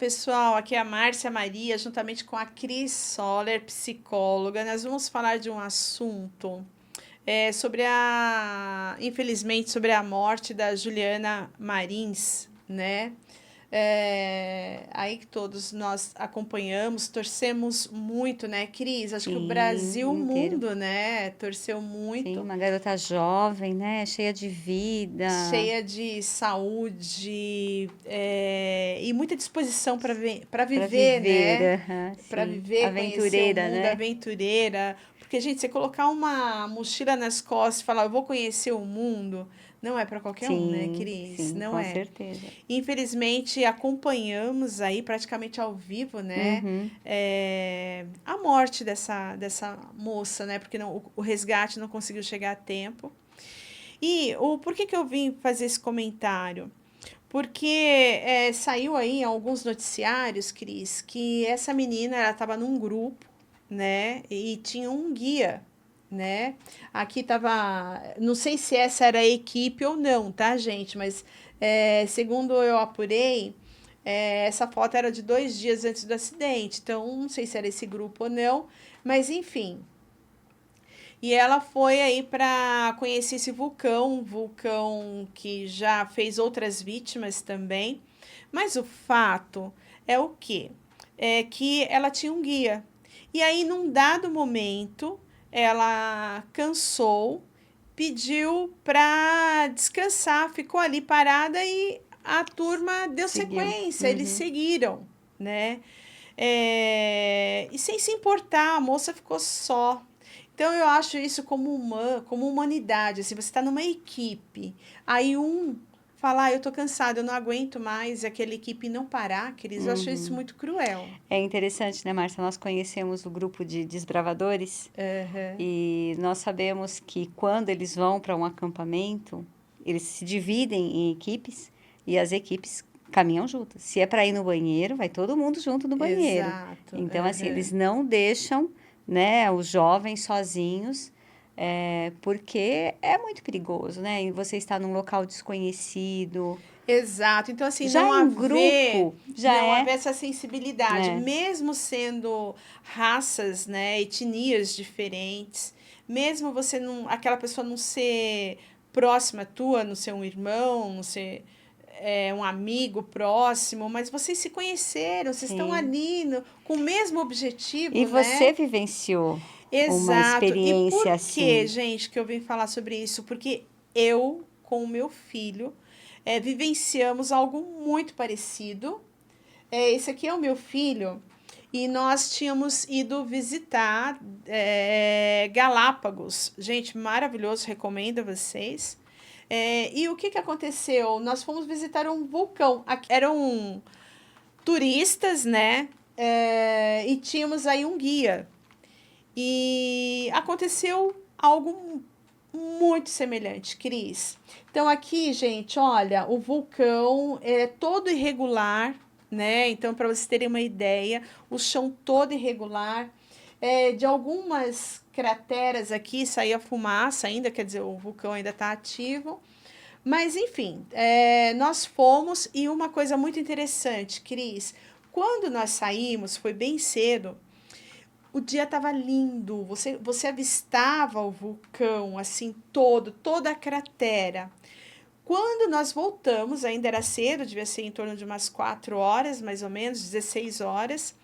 pessoal, aqui é a Márcia Maria, juntamente com a Cris Soller, psicóloga. Nós vamos falar de um assunto infelizmente, sobre a morte da Juliana Marins, né? Aí que todos nós acompanhamos, torcemos muito, né, Cris? Acho que o Sim, Brasil, o inteiro. mundo, né, torceu Sim, muito, uma garota jovem, né? Cheia de vida, cheia de saúde, e muita disposição para para viver, viver, né? aham, Para sim. viver, conhecer o Aventureira, mundo, né? aventureira. Porque, gente, você colocar uma mochila nas costas e falar, eu vou conhecer o mundo, não é para qualquer um, né, Sim, Cris? sim, Não com é. certeza. Infelizmente, acompanhamos aí praticamente ao vivo, né, Uhum, a morte dessa moça, né, porque o resgate não conseguiu chegar a tempo. E por que eu vim fazer esse comentário? Porque saiu aí em alguns noticiários, Cris, que essa menina ela estava num grupo, né? E tinha um guia, né? Aqui tava. Não sei se essa era a equipe ou não, tá, gente? Mas segundo eu apurei, essa foto era de 2 dias antes do acidente. Então, não sei se era esse grupo ou não. Mas enfim, e ela foi aí para conhecer esse vulcão, um vulcão que já fez outras vítimas também. Mas o fato é o quê? É que ela tinha um guia. E aí, num dado momento, ela cansou, pediu para descansar, ficou ali parada e a turma deu seguiu. sequência, eles Uhum. seguiram, né? E sem se importar, a moça ficou só. Então eu acho isso como humanidade. Assim, você está numa equipe, aí um falar, eu tô cansado, eu não aguento mais, e aquela equipe não parar, Cris, eu acho isso Uhum. muito cruel. É interessante, né, Márcia? Nós conhecemos o grupo de desbravadores Uhum. e nós sabemos que quando eles vão para um acampamento, eles se dividem em equipes e as equipes caminham juntas. Se é para ir no banheiro, vai todo mundo junto no banheiro. Exato. Então, assim, Uhum. eles não deixam, né, os jovens sozinhos, porque é muito perigoso, né? E você está num local desconhecido. Exato. Então, assim, Já em grupo, já não haver é, essa sensibilidade, né? mesmo sendo raças, né, etnias diferentes, mesmo você não, aquela pessoa não ser próxima tua, não ser um irmão, não ser um amigo próximo, mas vocês se conheceram, vocês estão Sim. ali com o mesmo E objetivo, você né? vivenciou uma Exato. E experiência por que, assim. gente, que eu vim falar sobre isso? Porque eu, com o meu filho, vivenciamos algo muito parecido. Esse aqui é o meu filho e nós tínhamos ido visitar Galápagos. Gente, maravilhoso, recomendo a vocês. E o que, que aconteceu? Nós fomos visitar um vulcão. Eram turistas, né? E tínhamos aí um guia. E aconteceu algo muito semelhante, Cris. Então, aqui, gente, olha, o vulcão é todo irregular, né? Então, para vocês terem uma ideia, o chão todo irregular. De algumas crateras aqui saía fumaça ainda, quer dizer, o vulcão ainda está ativo. Mas, enfim, nós fomos e uma coisa muito interessante, Cris, quando nós saímos, foi bem cedo, o dia estava lindo, você avistava o vulcão, assim, toda a cratera. Quando nós voltamos, ainda era cedo, devia ser em torno de umas 4 horas, mais ou menos, 16 horas,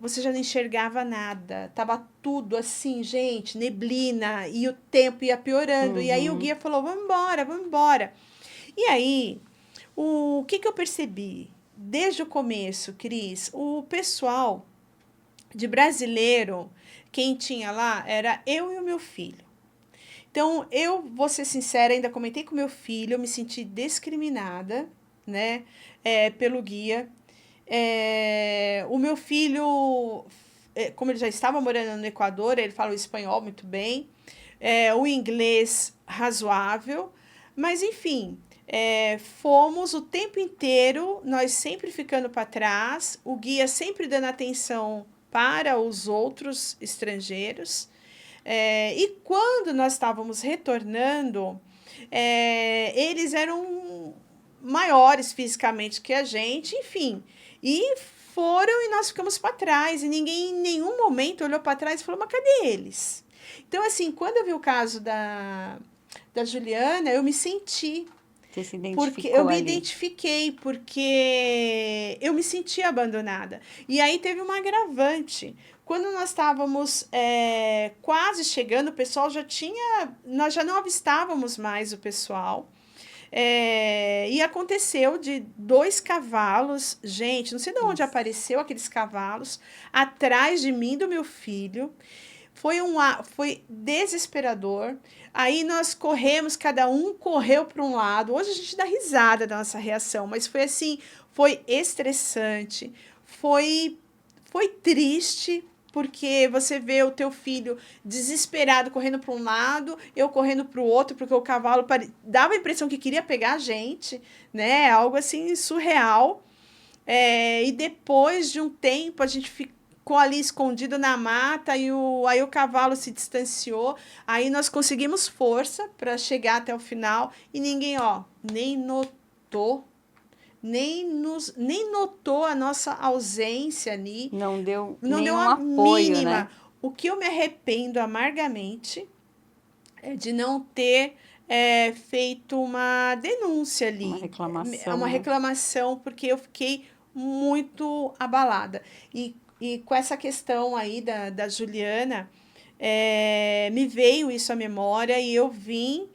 você já não enxergava nada. Tava tudo assim, gente, neblina, e o tempo ia piorando. E aí o Uhum. guia falou, vamos embora, vamos embora. E aí, o que eu percebi? Desde o começo, Cris, o pessoal de brasileiro, quem tinha lá era eu e o meu filho. Então, eu vou ser sincera, ainda comentei com meu filho, eu me senti discriminada, né, pelo guia. O meu filho, como ele já estava morando no Equador, ele fala o espanhol muito bem, o inglês razoável, mas enfim, fomos o tempo inteiro, nós sempre ficando para trás, o guia sempre dando atenção para os outros estrangeiros. E quando nós estávamos retornando, eles eram maiores fisicamente que a gente, enfim. E foram e nós ficamos para trás. E ninguém em nenhum momento olhou para trás e falou, mas cadê eles? Então, assim, quando eu vi o caso da Juliana, eu me senti. Você se Porque eu identificou me ali. identifiquei, porque eu me senti abandonada. E aí teve uma agravante. Quando nós estávamos quase chegando, o pessoal já tinha. Nós já não avistávamos mais o pessoal. E aconteceu de 2 cavalos, gente, não sei de onde Nossa. apareceu aqueles cavalos, atrás de mim e do meu filho. Foi desesperador. Aí nós corremos, cada um correu para um lado. Hoje a gente dá risada da nossa reação, mas foi assim, foi estressante, foi triste, porque você vê o teu filho desesperado correndo para um lado, eu correndo para o outro, porque o cavalo dava a impressão que queria pegar a gente, né? Algo assim surreal. E depois de um tempo, a gente ficou ali escondido na mata e aí o cavalo se distanciou. Aí nós conseguimos força para chegar até o final e ninguém, ó, nem notou, nem notou a nossa ausência ali. Não deu Não deu nenhum a apoio, né? mínima. O que eu me arrependo amargamente é de não ter feito uma denúncia Uma ali, uma reclamação, né? reclamação, porque eu fiquei muito abalada. E com essa questão aí da Juliana, me veio isso à memória e eu vim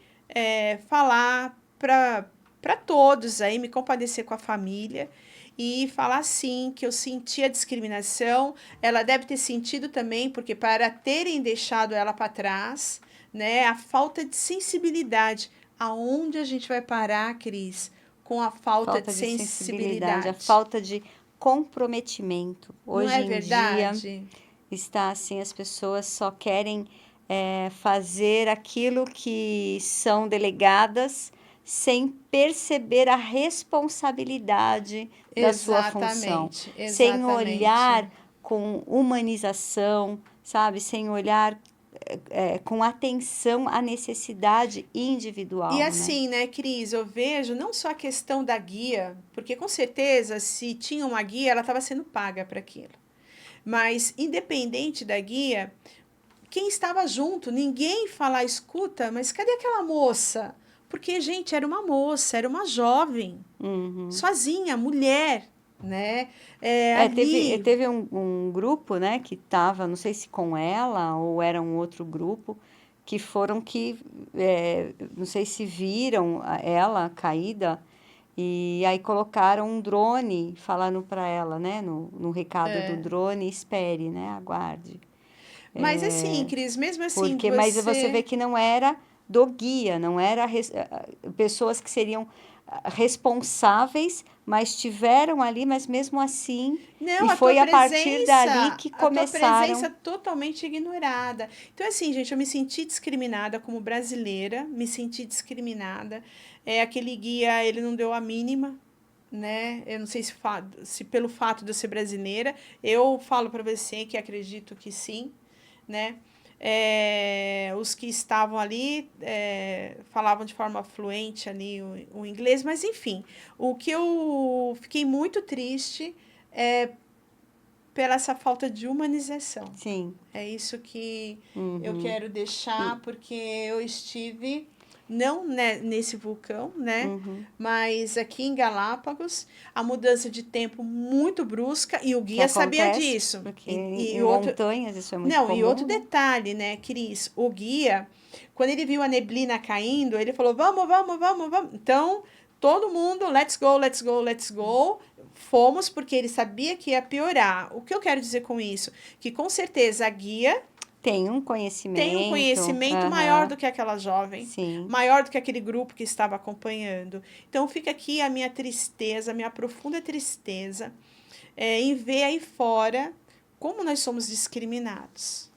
falar para todos aí, me compadecer com a família e falar assim que eu senti a discriminação, ela deve ter sentido também, porque para terem deixado ela para trás, né, a falta de sensibilidade. Aonde a gente vai parar, Cris, com a falta de Falta de sensibilidade, a sensibilidade? falta de comprometimento. Não Hoje é em dia verdade? está assim, as pessoas só querem fazer aquilo que são delegadas sem perceber a responsabilidade da sua função, Exatamente, sem exatamente. olhar com humanização, sabe? Sem olhar com atenção à necessidade E individual, né? assim, né, Cris, eu vejo não só a questão da guia, porque com certeza, se tinha uma guia, ela estava sendo paga para aquilo. Mas, independente da guia, quem estava junto, ninguém falar, escuta, mas cadê aquela moça? Porque, gente, era uma moça, era uma jovem, Uhum. sozinha, mulher, né? Teve, Ali. teve um grupo, né, que estava, não sei se com ela ou era um outro grupo, que foram não sei se viram ela caída, e aí colocaram um drone falando para ela, né, no recado do drone, espere, né, aguarde. Mas assim, Cris, mesmo assim, Mas você vê você. que não era do guia, não era pessoas que seriam responsáveis, mas estiveram ali, mas mesmo assim, Não, e foi a partir dali que a tua presença começaram. totalmente ignorada. Então, assim, gente, eu me senti discriminada como brasileira, me senti discriminada. Aquele guia, ele não deu a mínima, né? Eu não sei se pelo fato de eu ser brasileira, eu falo para você que acredito que sim, né? Os que estavam ali falavam de forma fluente ali o inglês, mas enfim, o que eu fiquei muito triste é pela essa falta de humanização. Sim. É isso que eu Uhum. quero deixar, E, porque eu estive, não nesse vulcão, né? uhum. Mas aqui em Galápagos, a mudança de tempo muito brusca, e o Que guia sabia acontece, disso. porque E em outro, montanhas isso é muito não, e outro comum, né? detalhe, né, Cris? O guia, quando ele viu a neblina caindo, ele falou: vamos, vamos, vamos, vamos. Então, todo mundo, let's go, let's go, let's go. Fomos porque ele sabia que ia piorar. O que eu quero dizer com isso? Que com certeza a guia Tem um tem um conhecimento, conhecimento maior aham, do que aquela jovem, sim, maior do que aquele grupo que estava acompanhando. Então, fica aqui a minha tristeza, a minha profunda tristeza em ver aí fora como nós somos discriminados,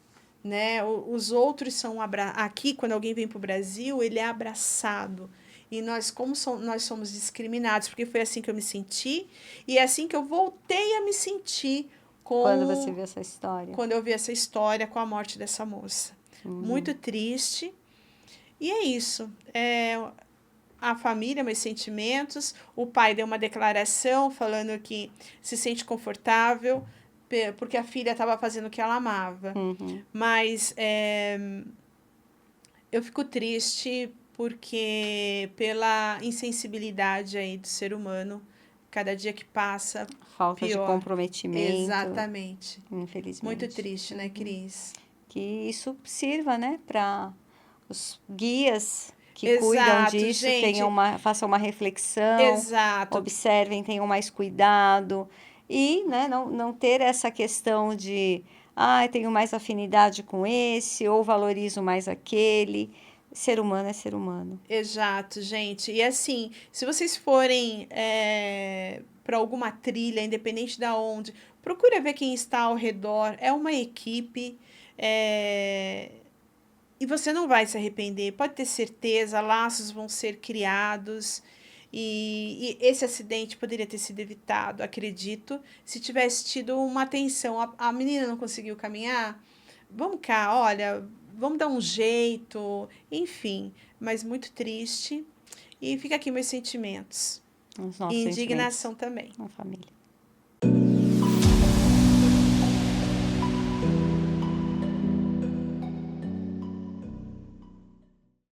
né? Os outros são aqui quando alguém vem para o Brasil, ele é abraçado. E nós, nós somos discriminados, porque foi assim que eu me senti, e é assim que eu voltei a me sentir quando você com viu essa história. quando eu vi essa história com a morte dessa moça. Muito Uhum. triste. E é isso. a família, meus sentimentos. O pai deu uma declaração falando que se sente confortável porque a filha estava fazendo o que ela amava. Uhum. Mas eu fico triste porque pela insensibilidade aí do ser humano, cada dia que passa, Falta de pior. comprometimento, Exatamente. Muito infelizmente. triste, né, Cris? Que isso sirva, né, para os guias que cuidam Exato, disso gente. façam uma reflexão, Exato. observem, tenham mais cuidado e, né, não ter essa questão de, ah, eu tenho mais afinidade com esse ou valorizo mais aquele. Ser humano é ser humano. Exato, gente. E assim, se vocês forem para alguma trilha, independente da onde, procura ver quem está ao redor. É uma equipe. é, E você não vai se arrepender, pode ter certeza, laços vão ser criados. E esse acidente poderia ter sido evitado, acredito, se tivesse tido uma atenção. A menina não conseguiu caminhar? Vamos cá, olha, vamos dar um jeito, enfim, mas muito triste. E fica aqui meus sentimentos. Os E nossos sentimentos indignação também. na família.